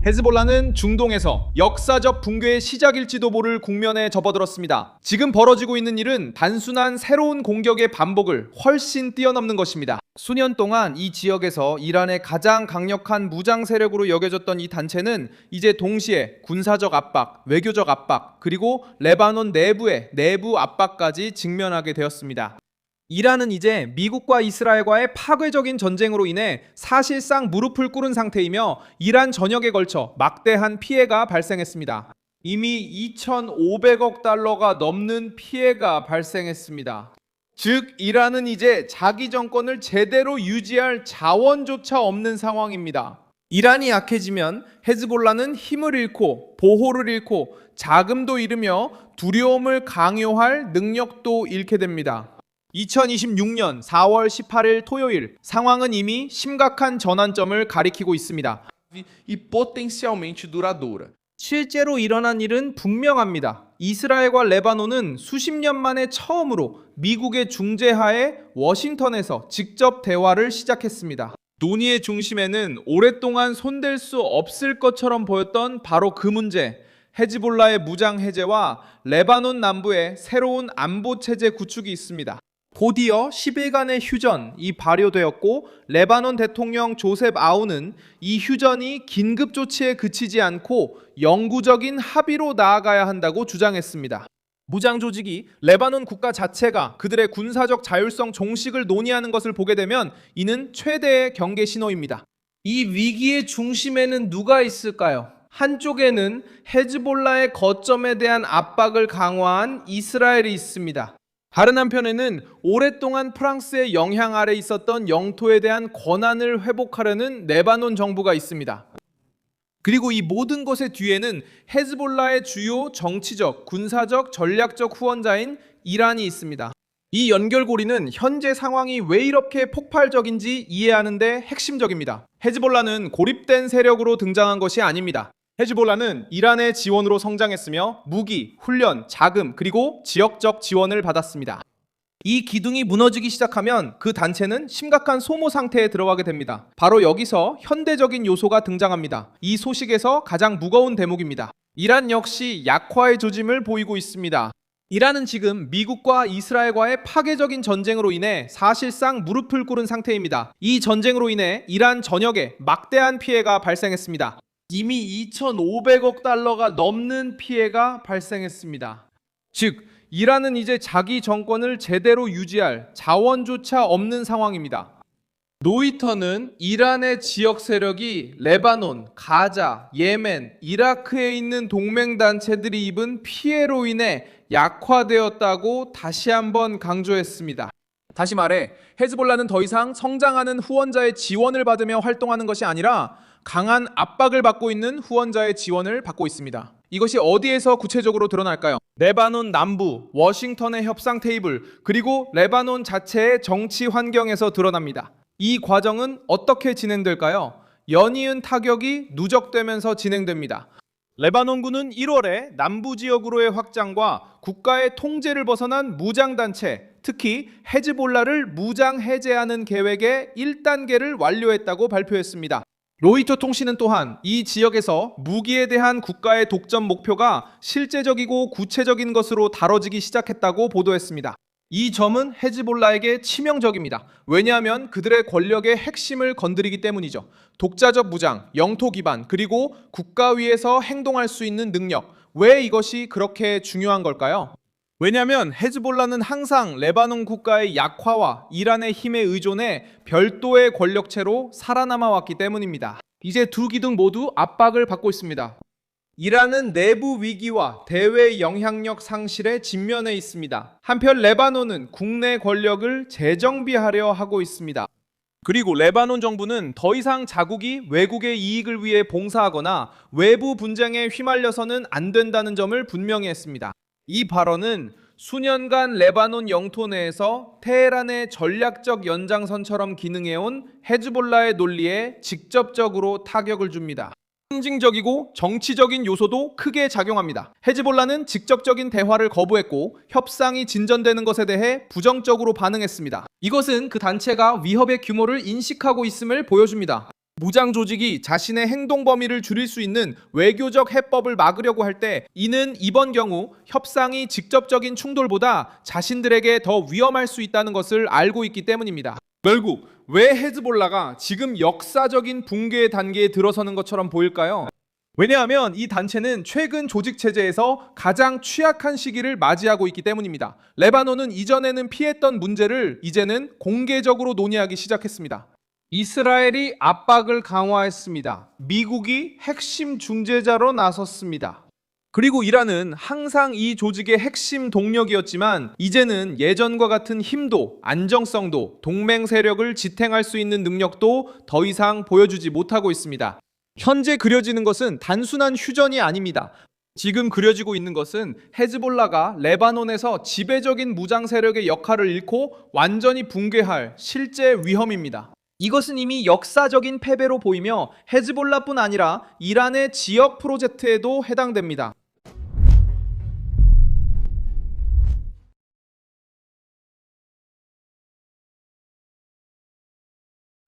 헤즈볼라는 중동에서 역사적 붕괴의 시작일지도 모를 국면에 접어들었습니다. 지금 벌어지고 있는 일은 단순한 새로운 공격의 반복을 훨씬 뛰어넘는 것입니다. 수년 동안 이 지역에서 이란의 가장 강력한 무장 세력으로 여겨졌던 이 단체는 이제 동시에 군사적 압박, 외교적 압박, 그리고 레바논 내부의 내부 압박까지 직면하게 되었습니다. 이란은 이제 미국과 이스라엘과의 파괴적인 전쟁으로 인해 사실상 무릎을 꿇은 상태이며 이란 전역에 걸쳐 막대한 피해가 발생했습니다. 이미 2,500억 달러가 넘는 피해가 발생했습니다. 즉, 이란은 이제 자기 정권을 제대로 유지할 자원조차 없는 상황입니다. 이란이 약해지면 헤즈볼라는 힘을 잃고 보호를 잃고 자금도 잃으며 두려움을 강요할 능력도 잃게 됩니다. 2026년 4월 18일 토요일, 상황은 이미 심각한 전환점을 가리키고 있습니다. e potencialmente duradoura. 실제로 일어난 일은 분명합니다. 이스라엘과 레바논은 수십 년 만에 처음으로 미국의 중재하에 워싱턴에서 직접 대화를 시작했습니다. 논의의 중심에는 오랫동안 손댈 수 없을 것처럼 보였던 바로 그 문제, 헤즈볼라의 무장 해제와 레바논 남부의 새로운 안보 체제 구축이 있습니다. 곧이어 10일간의 휴전이 발효되었고, 레바논 대통령 조셉 아운은 이 휴전이 긴급 조치에 그치지 않고 영구적인 합의로 나아가야 한다고 주장했습니다. 무장 조직이 레바논 국가 자체가 그들의 군사적 자율성 종식을 논의하는 것을 보게 되면 이는 최대의 경계 신호입니다. 이 위기의 중심에는 누가 있을까요? 한쪽에는 헤즈볼라의 거점에 대한 압박을 강화한 이스라엘이 있습니다. 다른 한편에는 오랫동안 프랑스의 영향 아래 있었던 영토에 대한 권한을 회복하려는 레바논 정부가 있습니다. 그리고 이 모든 것의 뒤에는 헤즈볼라의 주요 정치적, 군사적, 전략적 후원자인 이란이 있습니다. 이 연결고리는 현재 상황이 왜 이렇게 폭발적인지 이해하는 데 핵심적입니다. 헤즈볼라는 고립된 세력으로 등장한 것이 아닙니다. 헤즈볼라는 이란의 지원으로 성장했으며 무기, 훈련, 자금, 그리고 지역적 지원을 받았습니다. 이 기둥이 무너지기 시작하면 그 단체는 심각한 소모 상태에 들어가게 됩니다. 바로 여기서 현대적인 요소가 등장합니다. 이 소식에서 가장 무거운 대목입니다. 이란 역시 약화의 조짐을 보이고 있습니다. 이란은 지금 미국과 이스라엘과의 파괴적인 전쟁으로 인해 사실상 무릎을 꿇은 상태입니다. 이 전쟁으로 인해 이란 전역에 막대한 피해가 발생했습니다. 이미 2,500억 달러가 넘는 피해가 발생했습니다. 즉, 이란은 이제 자기 정권을 제대로 유지할 자원조차 없는 상황입니다. 로이터는 이란의 지역 세력이 레바논, 가자, 예멘, 이라크에 있는 동맹단체들이 입은 피해로 인해 약화되었다고 다시 한번 강조했습니다. 다시 말해, 헤즈볼라는 더 이상 성장하는 후원자의 지원을 받으며 활동하는 것이 아니라 강한 압박을 받고 있는 후원자의 지원을 받고 있습니다. 이것이 어디에서 구체적으로 드러날까요? 레바논 남부, 워싱턴의 협상 테이블, 그리고 레바논 자체의 정치 환경에서 드러납니다. 이 과정은 어떻게 진행될까요? 연이은 타격이 누적되면서 진행됩니다. 레바논군은 1월에 남부 지역으로의 확장과 국가의 통제를 벗어난 무장단체, 특히 헤즈볼라를 무장 해제하는 계획의 1단계를 완료했다고 발표했습니다. 로이터 통신은 또한 이 지역에서 무기에 대한 국가의 독점 목표가 실제적이고 구체적인 것으로 다뤄지기 시작했다고 보도했습니다. 이 점은 헤즈볼라에게 치명적입니다. 왜냐하면 그들의 권력의 핵심을 건드리기 때문이죠. 독자적 무장, 영토 기반, 그리고 국가 위에서 행동할 수 있는 능력. 왜 이것이 그렇게 중요한 걸까요? 왜냐하면 헤즈볼라는 항상 레바논 국가의 약화와 이란의 힘에 의존해 별도의 권력체로 살아남아 왔기 때문입니다. 이제 두 기둥 모두 압박을 받고 있습니다. 이란은 내부 위기와 대외 영향력 상실에 직면해 있습니다. 한편 레바논은 국내 권력을 재정비하려 하고 있습니다. 그리고 레바논 정부는 더 이상 자국이 외국의 이익을 위해 봉사하거나 외부 분쟁에 휘말려서는 안 된다는 점을 분명히 했습니다. 이 발언은 수년간 레바논 영토 내에서 테헤란의 전략적 연장선처럼 기능해온 헤즈볼라의 논리에 직접적으로 타격을 줍니다. 상징적이고 정치적인 요소도 크게 작용합니다. 헤즈볼라는 직접적인 대화를 거부했고 협상이 진전되는 것에 대해 부정적으로 반응했습니다. 이것은 그 단체가 위협의 규모를 인식하고 있음을 보여줍니다. 무장 조직이 자신의 행동 범위를 줄일 수 있는 외교적 해법을 막으려고 할 때 이는 이번 경우 협상이 직접적인 충돌보다 자신들에게 더 위험할 수 있다는 것을 알고 있기 때문입니다. 결국 왜 헤즈볼라가 지금 역사적인 붕괴의 단계에 들어서는 것처럼 보일까요? 왜냐하면 이 단체는 최근 조직 체제에서 가장 취약한 시기를 맞이하고 있기 때문입니다. 레바논은 이전에는 피했던 문제를 이제는 공개적으로 논의하기 시작했습니다. 이스라엘이 압박을 강화했습니다. 미국이 핵심 중재자로 나섰습니다. 그리고 이란은 항상 이 조직의 핵심 동력이었지만 이제는 예전과 같은 힘도 안정성도 동맹 세력을 지탱할 수 있는 능력도 더 이상 보여주지 못하고 있습니다. 현재 그려지는 것은 단순한 휴전이 아닙니다. 지금 그려지고 있는 것은 헤즈볼라가 레바논에서 지배적인 무장 세력의 역할을 잃고 완전히 붕괴할 실제 위험입니다. 이것은 이미 역사적인 패배로 보이며 헤즈볼라뿐 아니라 이란의 지역 프로젝트에도 해당됩니다.